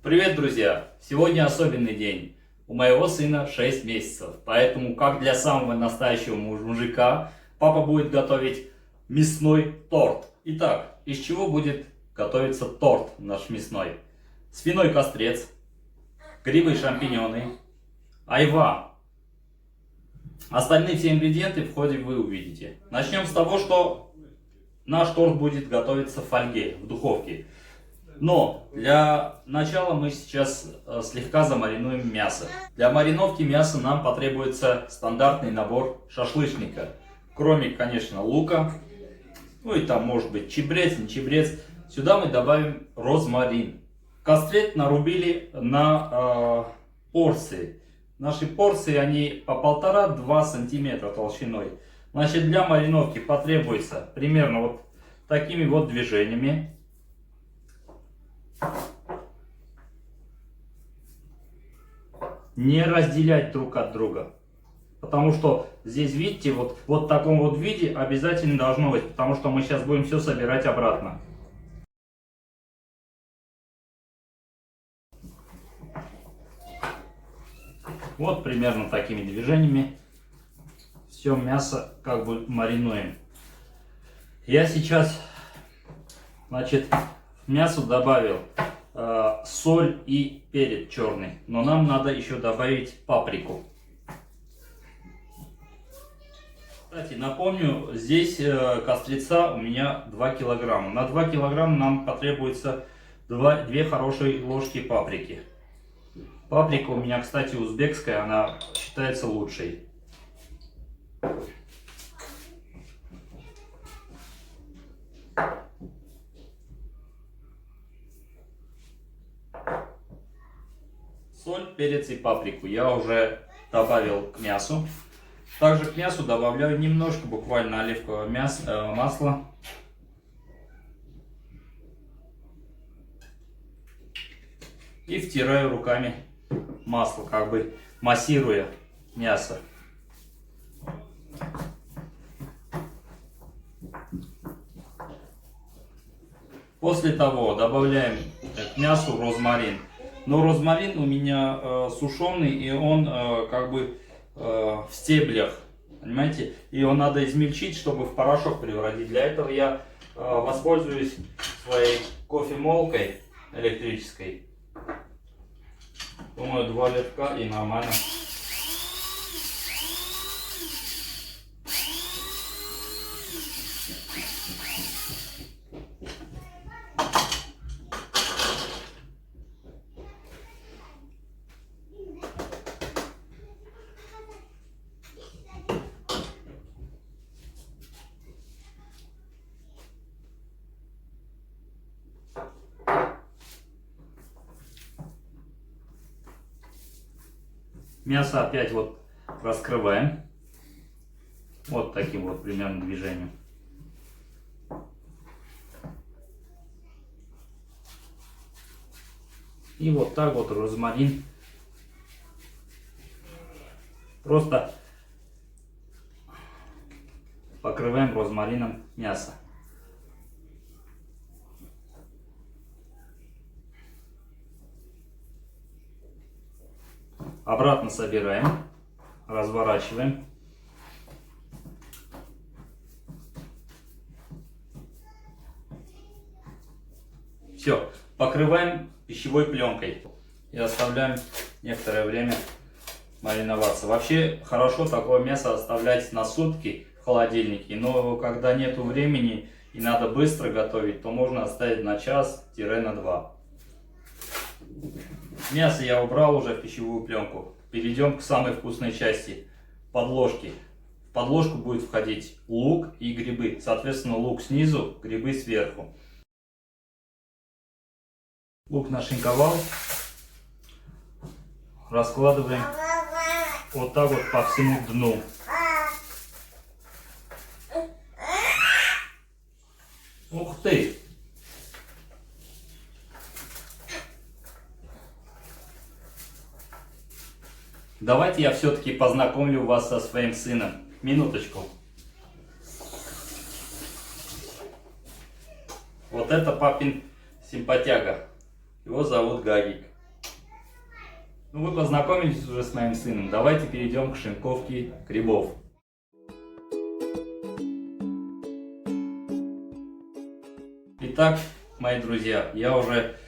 Привет, друзья! Сегодня особенный день. У моего сына 6 месяцев, поэтому, как для самого настоящего мужика, папа будет готовить мясной торт. Итак, из чего будет готовиться торт наш мясной? Свиной кострец, грибы и шампиньоны, айва. Остальные все ингредиенты в ходе вы увидите. Начнем с того, что наш торт будет готовиться в фольге, в духовке. Но для начала мы сейчас слегка замаринуем мясо. Для мариновки мяса нам потребуется стандартный набор шашлычника. Кроме, конечно, лука, ну и там может быть чабрец, не чабрец. Сюда мы добавим розмарин. Кострет нарубили на порции. Наши порции, они по 1,5-2 сантиметра толщиной. Значит, для мариновки потребуется примерно вот такими вот движениями. Не разделять друг от друга. Потому что здесь, видите, вот в таком вот виде обязательно должно быть. Потому что мы сейчас будем все собирать обратно. Вот примерно такими движениями все мясо как бы маринуем. Я сейчас, значит, в мясо добавил соль и перец черный. Но нам надо еще добавить паприку. Кстати, напомню, здесь кострица у меня 2 килограмма. На 2 килограмма нам потребуется 2 хорошие ложки паприки. Паприка у меня, кстати, узбекская, она считается лучшей. Соль, перец и паприку я уже добавил к мясу. Также к мясу добавляю немножко, буквально оливкового масла. И втираю руками масло, как бы массируя мясо. После того добавляем к мясу розмарин. Но розмарин у меня сушеный, и он как бы в стеблях, понимаете? И его надо измельчить, чтобы в порошок превратить. Для этого я воспользуюсь своей кофемолкой электрической. Думаю, 2 литка и нормально. Мясо опять вот раскрываем. Вот таким вот примерно движением. И вот так вот розмарин. Просто покрываем розмарином мясо. Обратно собираем, разворачиваем. Все, покрываем пищевой пленкой и оставляем некоторое время мариноваться. Вообще хорошо такое мясо оставлять на сутки в холодильнике, но когда нету времени и надо быстро готовить, то можно оставить на час-на 2. Мясо я убрал уже в пищевую пленку. Перейдем к самой вкусной части – подложки. В подложку будет входить лук и грибы. Соответственно, лук снизу, грибы сверху. Лук нашинковал. Раскладываем вот так вот по всему дну. Ух ты! Давайте я все-таки познакомлю вас со своим сыном. Минуточку. Вот это папин симпатяга. Его зовут Гагик. Ну вы познакомились уже с моим сыном, давайте перейдем к шинковке грибов. Итак, мои друзья, я уже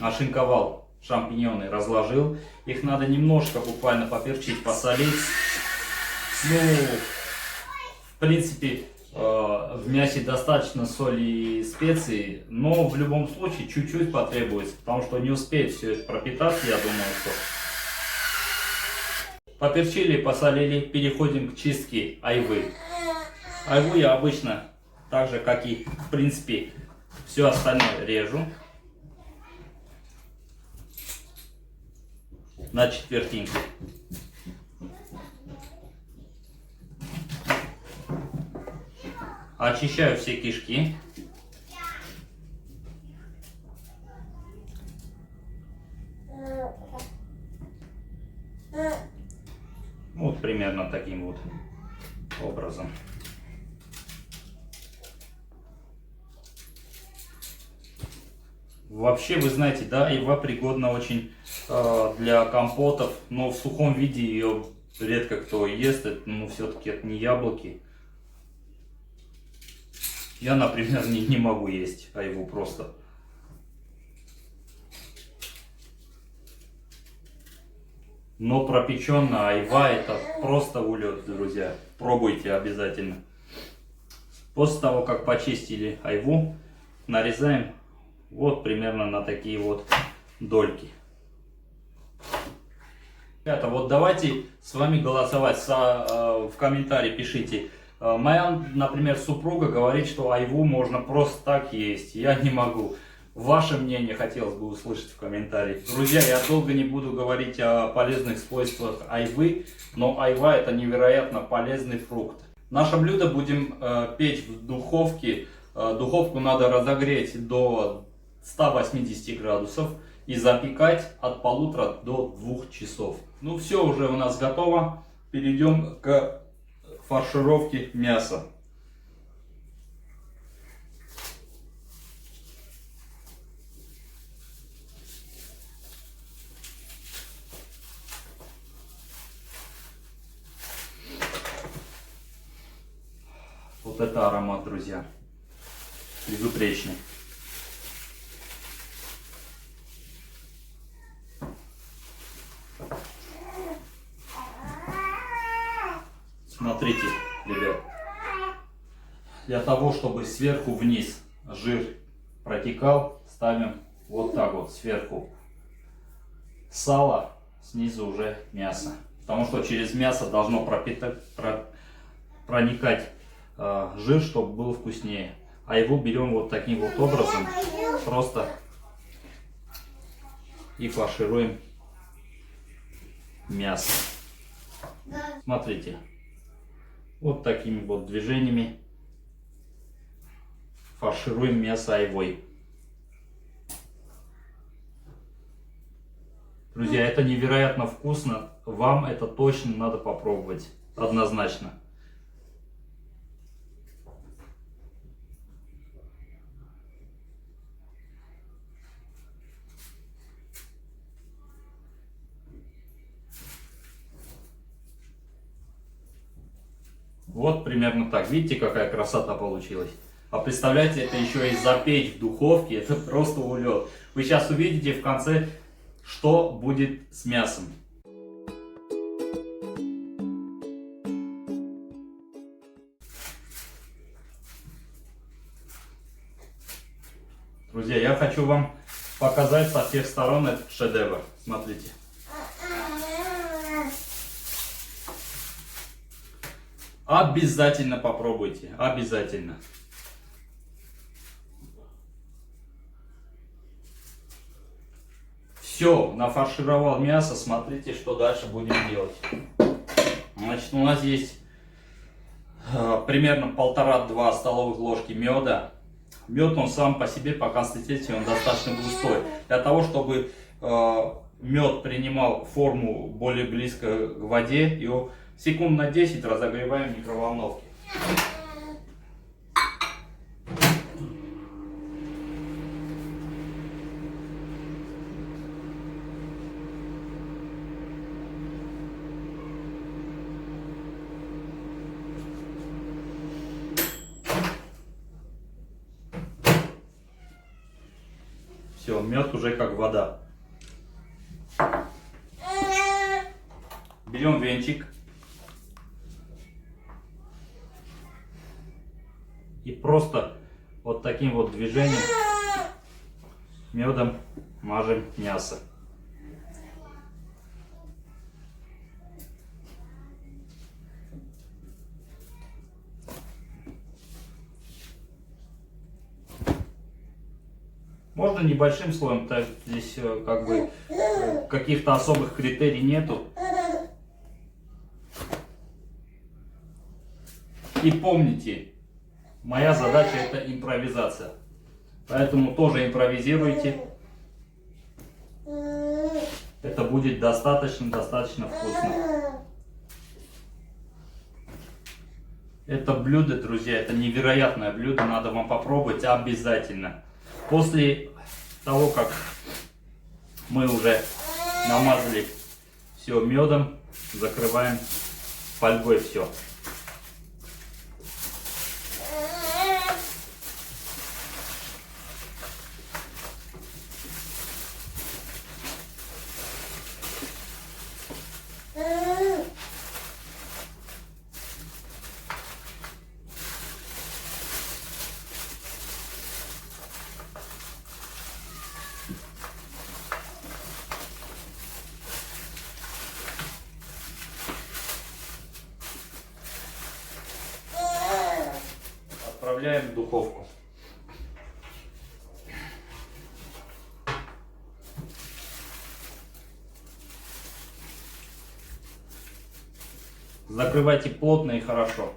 нашинковал шампиньоны, разложил. Их надо немножко буквально поперчить, посолить. Ну, в принципе, в мясе достаточно соли и специй, но в любом случае чуть-чуть потребуется, потому что не успеет все это пропитаться, я думаю, что... Поперчили, посолили, переходим к чистке айвы. Айву я обычно, так же как и в принципе все остальное, режу на четвертинки. Очищаю все кишки. Вот примерно таким вот образом. Вообще, вы знаете, да, айва пригодна очень для компотов, но в сухом виде ее редко кто ест, ну все-таки это не яблоки. Я, например, не могу есть айву просто. Но пропеченная айва это просто улет, друзья. Пробуйте обязательно. После того, как почистили айву, нарезаем вот примерно на такие вот дольки. Ребята, вот давайте с вами голосовать. В комментарии пишите. Моя, например, супруга говорит, что айву можно просто так есть. Я не могу. Ваше мнение хотелось бы услышать в комментариях. Друзья, я долго не буду говорить о полезных свойствах айвы, но айва это невероятно полезный фрукт. Наше блюдо будем печь в духовке. Духовку надо разогреть до 180 градусов и запекать от 1,5 до 2 часов. Ну все, уже у нас готово. Перейдем к фаршировке мяса. Вот это аромат, друзья, безупречный. Смотрите, ребят, для того, чтобы сверху вниз жир протекал, ставим вот так вот сверху сало, снизу уже мясо. Потому что через мясо должно проникать жир, чтобы был вкуснее. А его берем вот таким вот образом, просто и фаршируем мясо. Смотрите. Вот такими вот движениями фаршируем мясо айвой. Друзья, это невероятно вкусно. Вам это точно надо попробовать. Однозначно. Вот примерно так. Видите, какая красота получилась? А представляете, это еще и запечь в духовке. Это просто улет. Вы сейчас увидите в конце, что будет с мясом. Друзья, я хочу вам показать со всех сторон этот шедевр. Смотрите. Обязательно попробуйте. Обязательно. Все, нафаршировал мясо. Смотрите, что дальше будем делать. Значит, у нас есть примерно 1,5-2 столовых ложки меда. Мед, он сам по себе, по консистенции, он достаточно густой. Для того, чтобы мед принимал форму более близко к воде, его секунд на 10 разогреваем в микроволновке. Все, мед уже как вода. Берем венчик. И просто вот таким вот движением медом мажем мясо. Можно небольшим слоем, так здесь как бы каких-то особых критерий нету. И помните, моя задача это импровизация. Поэтому тоже импровизируйте. Это будет достаточно вкусно. Это блюдо, друзья, это невероятное блюдо. Надо вам попробовать обязательно. После того, как мы уже намазали все медом, закрываем фольгой все. Отправляем в духовку. Закрывайте плотно и хорошо.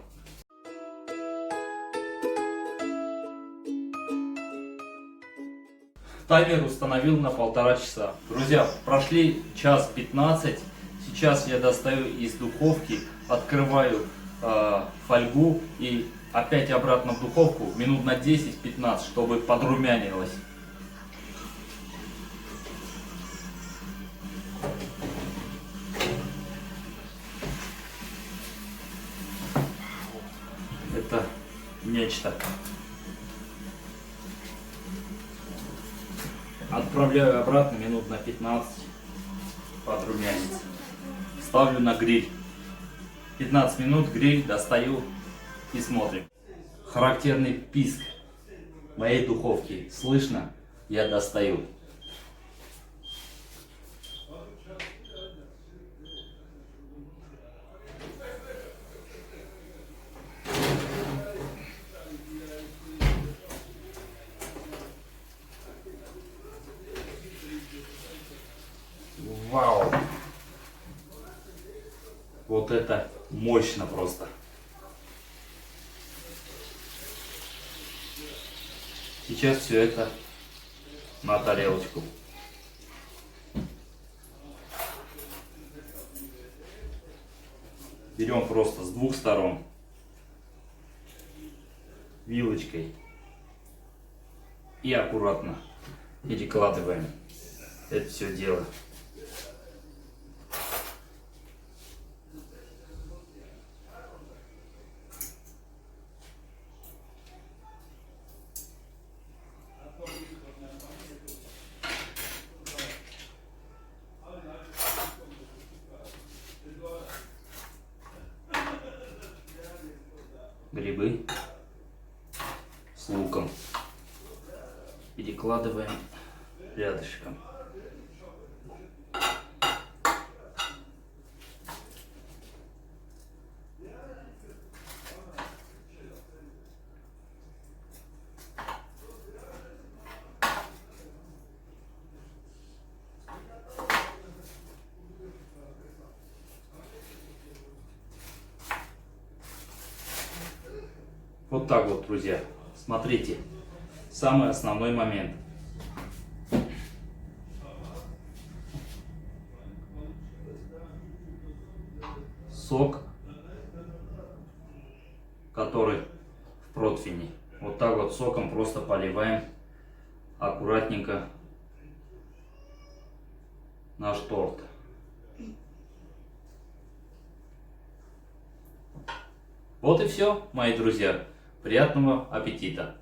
Таймер установил на 1,5 часа. Друзья, прошли час 15. Сейчас я достаю из духовки, открываю фольгу и опять обратно в духовку минут на 10-15, чтобы подрумянилось. Это нечто. Отправляю обратно минут на 15, подрумянится. Ставлю на гриль. 15 минут гриль, достаю и смотрим. Характерный писк моей духовки. Слышно? Я достаю. Вау! Вот это мощно просто. Сейчас все это на тарелочку. Берем просто с двух сторон вилочкой и аккуратно перекладываем это все дело. Грибы с луком перекладываем рядышком. Вот так вот, друзья. Смотрите, самый основной момент. Сок, который в противне. Вот так вот соком просто поливаем аккуратненько наш торт. Вот и все, мои друзья. Приятного аппетита!